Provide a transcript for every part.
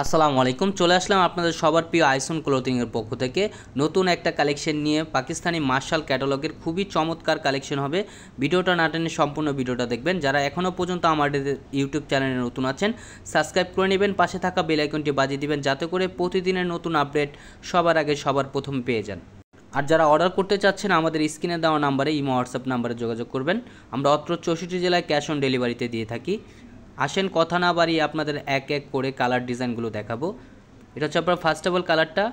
আসসালামু আলাইকুম। চলে আসলাম আপনাদের সবার প্রিয় আইসন ক্লোথিংয়ের পক্ষ থেকে নতুন একটা কালেকশন নিয়ে। পাকিস্তানি মার্শাল ক্যাটালগের খুবই চমৎকার কালেকশন হবে। ভিডিওটা না টেনে সম্পূর্ণ ভিডিওটা দেখবেন। যারা এখনও পর্যন্ত আমাদের ইউটিউব চ্যানেলে নতুন আছেন সাবস্ক্রাইব করে নেবেন, পাশে থাকা বেল আইকনটি বাজিয়ে দিবেন যাতে করে প্রতিদিনের নতুন আপডেট সবার আগে সবার প্রথম পেয়ে যান। আর যারা অর্ডার করতে চাচ্ছেন আমাদের স্ক্রিনে দেওয়া নাম্বারে ইমো হোয়াটসঅ্যাপ নাম্বারে যোগাযোগ করবেন। আমরা অত্র 64 জেলায় ক্যাশ অন ডেলিভারিতে দিয়ে থাকি। আসেন কথা না বাড়িয়ে আপনাদের এক এক করে কালার ডিজাইনগুলো দেখাবো। এটা হচ্ছে আপনার ফার্স্ট অফ অল কালারটা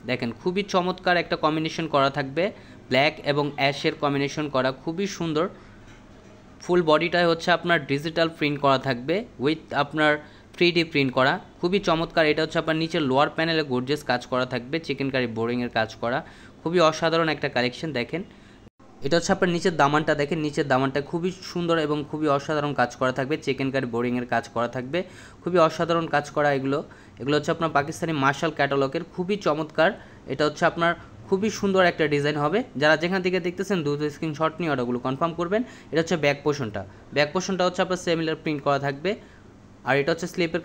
দেখেন, খুবই চমৎকার একটা কম্বিনেশন করা থাকবে। ব্ল্যাক এবং অ্যাশের কম্বিনেশন করা, খুবই সুন্দর। ফুল বডিটায় হচ্ছে আপনার ডিজিটাল প্রিন্ট করা থাকবে উইথ আপনার 3D প্রিন্ট করা, খুবই চমৎকার। এটা হচ্ছে আপনার নিচে লোয়ার প্যানেলে গর্জিয়াস কাজ করা থাকবে, চিকেন কারি বোরিংয়ের কাজ করা, খুবই অসাধারণ একটা কালেকশন। দেখেন এটা হচ্ছে আপনার নিচের দামানটা, দেখেন নিচের দামানটা খুবই সুন্দর এবং খুবই অসাধারণ কাজ করা থাকবে, চিকেন কারি বোরিংয়ের কাজ করা থাকবে, খুবই অসাধারণ কাজ করা। এগুলো হচ্ছে আপনার পাকিস্তানি মার্শাল ক্যাটালগের খুবই চমৎকার। এটা হচ্ছে আপনার খুবই সুন্দর একটা ডিজাইন হবে। যারা যেখান থেকে দেখতেছেন দ্রুত স্ক্রিনশট নিয়ে অর্ডারগুলো কনফার্ম করবেন। এটা হচ্ছে ব্যাক পোর্শনটা হচ্ছে আপনার সিমিলার প্রিন্ট করা থাকবে। আর এটা হচ্ছে স্লিপের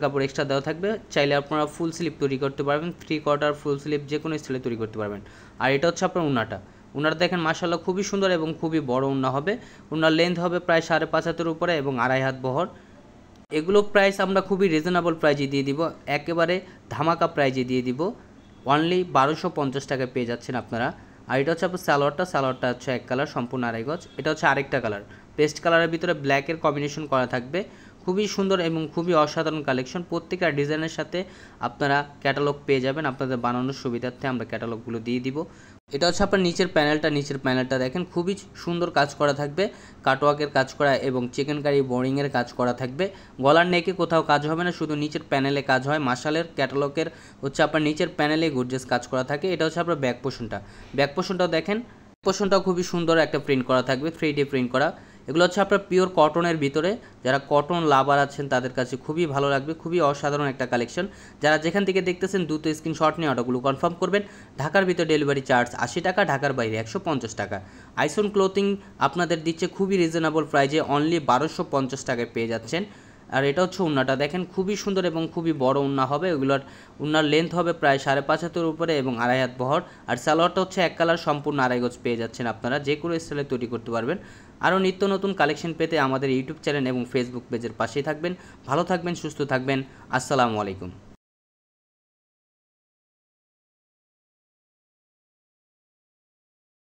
কাপড় এক্সট্রা দেওয়া থাকবে। চাইলে আপনারা ফুল স্লিপ তৈরি করতে পারবেন, 3/4 ফুল স্লিপ যে কোনো স্টাইলে তৈরি করতে পারবেন। আর এটা হচ্ছে আপনার উন্নাটা দেখেন মাশাআল্লাহ খুবই সুন্দর এবং খুবই বড় উন্না হবে। উন্নার লেন্থ হবে প্রায় 5.5 হাতের উপরে এবং 2.5 হাত বহর। এগুলো প্রাইস আমরা খুবই রিজনেবল প্রাইজে দিয়ে দিব, একেবারে ধামাকা প্রাইজে দিয়ে দিব। অনলি 1250 টাকায় পেয়ে যাচ্ছেন আপনারা। আর এটা হচ্ছে আপনার সালোয়ারটা হচ্ছে এক কালার, সম্পূর্ণ আড়াই গজ। এটা হচ্ছে আরেকটা কালার, পেস্ট কালারের ভিতরে ব্ল্যাকের কম্বিনেশন করা থাকবে, খুবই সুন্দর এবং খুবই অসাধারণ কালেকশন। প্রত্যেকটা ডিজাইনের সাথে আপনারা ক্যাটালগ পেয়ে যাবেন। আপনাদের বানানোর সুবিধার্থে আমরা ক্যাটালগুলো দিয়ে দিব। এটা হচ্ছে আপনার নিচের প্যানেলটা দেখেন, খুবই সুন্দর কাজ করা থাকবে, কাটওয়ার্কের কাজ করা এবং চিকেন কারি বোরিংয়ের কাজ করা থাকবে। গলার নেকে কোথাও কাজ হবে না, শুধু নিচের প্যানেলে কাজ হয়। মার্শালের ক্যাটালগের হচ্ছে আপনার নিচের প্যানেলে গর্জিয়াস কাজ করা থাকে। এটা হচ্ছে আপনার ব্যাক পোর্শনটাও দেখেন, পোর্শনটাও খুবই সুন্দর একটা প্রিন্ট করা থাকবে, 3D প্রিন্ট করা। এগুলো হচ্ছে আপনার পিওর কটনের ভিতরে, যারা কটন লাভার আছেন তাদের কাছে খুবই ভালো লাগবে, খুবই অসাধারণ একটা কালেকশন। যারা যেখান থেকে দেখতেছেন দ্রুত স্ক্রিনশট নিয়ে অর্ডারগুলো কনফার্ম করবেন। ঢাকার ভিতরে ডেলিভারি চার্জ 80 টাকা, ঢাকার বাইরে 150 টাকা। আইসন ক্লোথিং আপনাদের দিচ্ছে খুবই রিজনেবল প্রাইজে, অনলি 1250 টাকায় পেয়ে যাচ্ছেন। আর এটা হচ্ছে উন্নাটা দেখেন, খুবই সুন্দর এবং খুবই বড় উন্না হবে। ওগুলোর উন্নার লেন্থ হবে প্রায় 5.5 হাতের উপরে এবং 2.5 হাত বহর। আর সালোয়ারটা হচ্ছে এক কালার, সম্পূর্ণ আড়াই গজ পেয়ে যাচ্ছেন আপনারা, যে কোনো স্টাইলে তৈরি করতে পারবেন। আরও নিত্য নতুন কালেকশন পেতে আমাদের ইউটিউব চ্যানেল এবং ফেসবুক পেজের পাশেই থাকবেন। ভালো থাকবেন, সুস্থ থাকবেন। আসসালামু আলাইকুম।